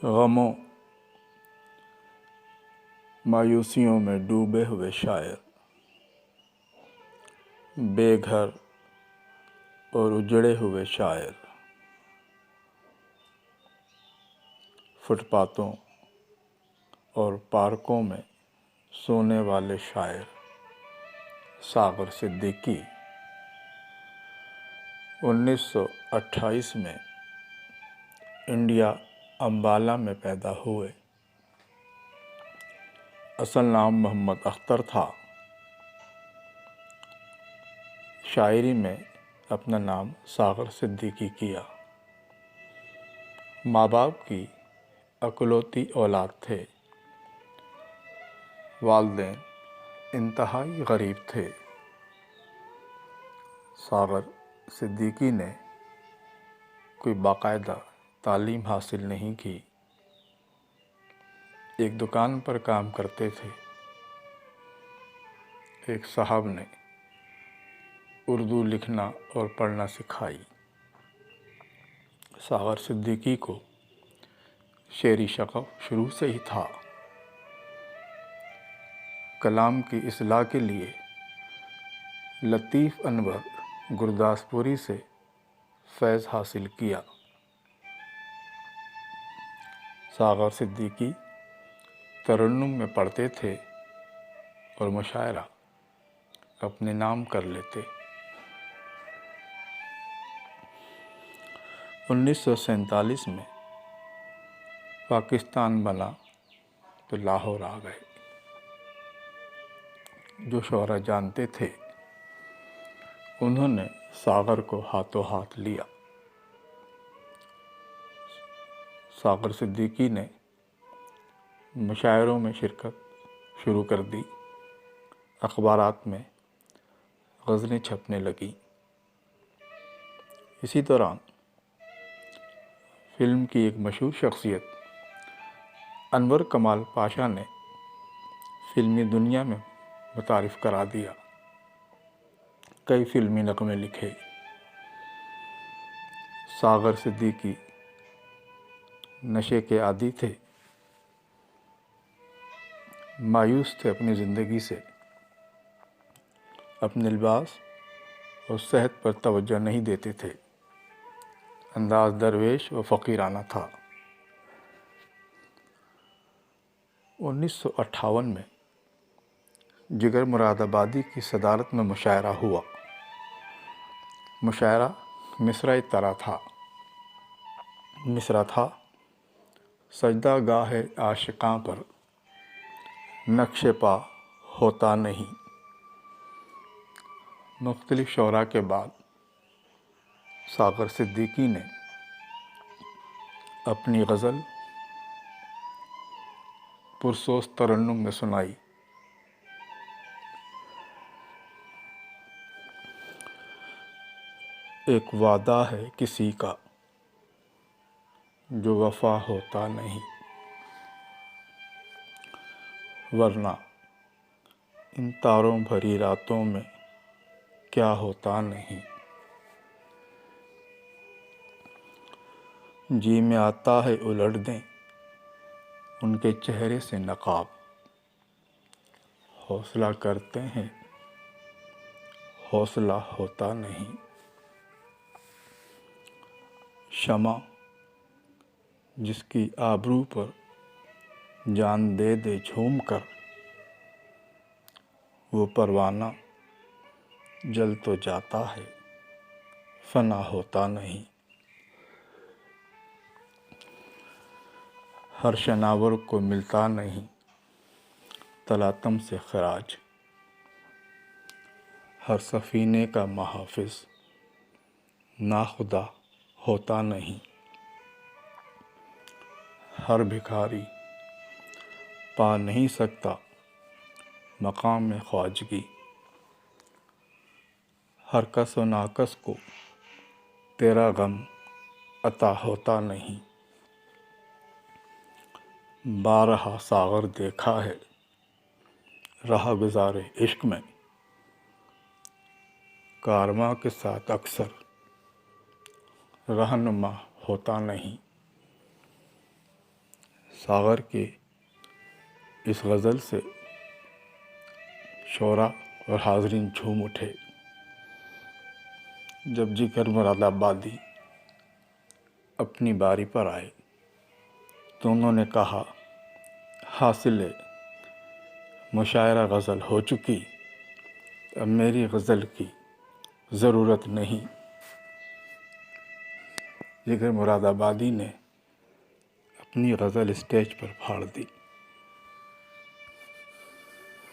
غموں مایوسیوں میں ڈوبے ہوئے شاعر، بے گھر اور اجڑے ہوئے شاعر، فٹ پاتھوں اور پارکوں میں سونے والے شاعر ساغر صدیقی 1928 میں انڈیا امبالہ میں پیدا ہوئے۔ اصل نام محمد اختر تھا۔ شاعری میں اپنا نام ساغر صدیقی کیا۔ ماں باپ کی اکلوتی اولاد تھے۔ والدین انتہائی غریب تھے۔ ساغر صدیقی نے کوئی باقاعدہ تعلیم حاصل نہیں کی۔ ایک دکان پر کام کرتے تھے۔ ایک صاحب نے اردو لکھنا اور پڑھنا سکھائی۔ ساغر صدیقی کو شعری شغف شروع سے ہی تھا۔ کلام کی اصلاح کے لیے لطیف انور گرداسپوری سے فیض حاصل کیا۔ ساغر صدیقی ترنم میں پڑھتے تھے اور مشاعرہ اپنے نام کر لیتے۔ 1947 میں پاکستان بنا تو لاہور آ گئے۔ جو شعراء جانتے تھے انہوں نے ساغر کو ہاتھوں ہاتھ لیا۔ ساغر صدیقی نے مشاعروں میں شرکت شروع کر دی۔ اخبارات میں غزلیں چھپنے لگیں۔ اسی دوران فلم کی ایک مشہور شخصیت انور کمال پاشا نے فلمی دنیا میں متعارف کرا دیا۔ کئی فلمی نغمے لکھے۔ ساغر صدیقی نشے کے عادی تھے۔ مایوس تھے اپنی زندگی سے۔ اپنے لباس اور صحت پر توجہ نہیں دیتے تھے۔ انداز درویش و فقیرانہ تھا۔ 1958 میں جگر مراد آبادی کی صدارت میں مشاعرہ ہوا۔ مشاعرہ مصرعِ طرح تھا۔ مصرع تھا: سجدہ گاہ عاشقاں پر نقش پا ہوتا نہیں۔ مختلف شعراء کے بعد ساغر صدیقی نے اپنی غزل پرسوز ترنم میں سنائی۔ ایک وعدہ ہے کسی کا جو وفا ہوتا نہیں، ورنہ ان تاروں بھری راتوں میں کیا ہوتا نہیں۔ جی میں آتا ہے الٹ دیں ان کے چہرے سے نقاب، حوصلہ کرتے ہیں حوصلہ ہوتا نہیں۔ شمع جس کی آبرو پر جان دے دے جھوم کر، وہ پروانہ جل تو جاتا ہے فنا ہوتا نہیں۔ ہر شناور کو ملتا نہیں تلاتم سے خراج، ہر سفینے کا محافظ ناخدا ہوتا نہیں۔ ہر بھکاری پا نہیں سکتا مقام خواجگی، ہر کس و ناکس کو تیرا غم عطا ہوتا نہیں۔ بارہا ساغر دیکھا ہے راہ گزار عشق میں، کارواں کے ساتھ اکثر رہنما ہوتا نہیں۔ ساغر کی اس غزل سے شعراء اور حاضرین جھوم اٹھے۔ جب جگر مراد آبادی اپنی باری پر آئے تو انہوں نے کہا، حاصل مشاعرہ غزل ہو چکی، اب میری غزل کی ضرورت نہیں۔ جگر مراد آبادی نے اپنی غزل اسٹیج پر پھاڑ دی۔